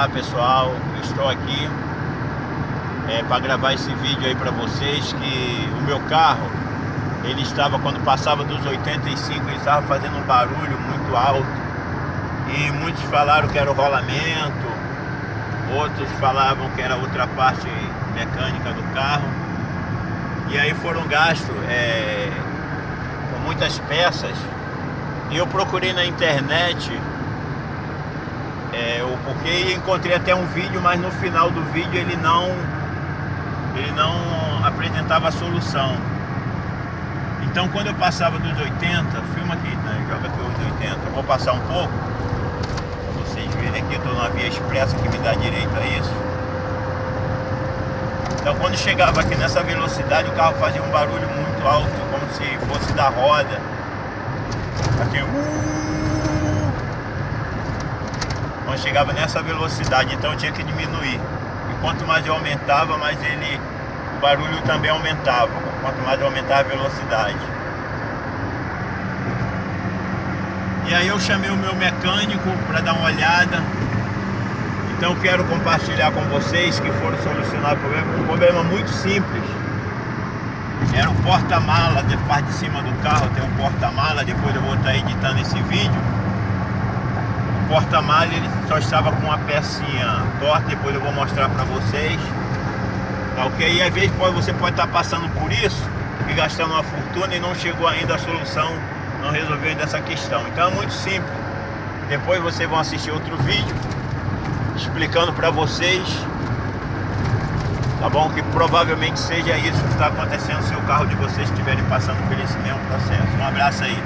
Olá pessoal, eu estou aqui para gravar esse vídeo aí para vocês, que o meu carro, ele estava, quando passava dos 85, ele estava fazendo um barulho muito alto, e muitos falaram que era o rolamento, outros falavam que era outra parte mecânica do carro, e aí foram gastos com muitas peças, e eu procurei na internet o porquê, encontrei até um vídeo, mas no final do vídeo ele não apresentava a solução. Então quando eu passava dos 80, filma aqui, né? Joga aqui os 80, eu vou passar um pouco pra vocês verem aqui. Eu estou numa via expressa que me dá direito a isso. Então quando chegava aqui nessa velocidade, o carro fazia um barulho muito alto, como se fosse da roda, assim, quando chegava nessa velocidade, então eu tinha que diminuir. E quanto mais eu aumentava, mais o barulho também aumentava, quanto mais eu aumentava a velocidade. E aí eu chamei o meu mecânico para dar uma olhada. Então eu quero compartilhar com vocês que foram solucionar o problema. Um problema muito simples. Era o porta-mala, da parte de cima do carro tem um porta-mala, depois eu vou estar editando esse vídeo. O porta-mala, ele só estava com uma pecinha torta, depois eu vou mostrar para vocês. Tá, ok? E às vezes você pode estar passando por isso e gastando uma fortuna e não chegou ainda a solução, não resolveu ainda essa questão. Então é muito simples. Depois vocês vão assistir outro vídeo explicando para vocês, tá bom? Que provavelmente seja isso que está acontecendo se o carro de vocês estiverem passando por esse mesmo processo. Um abraço aí.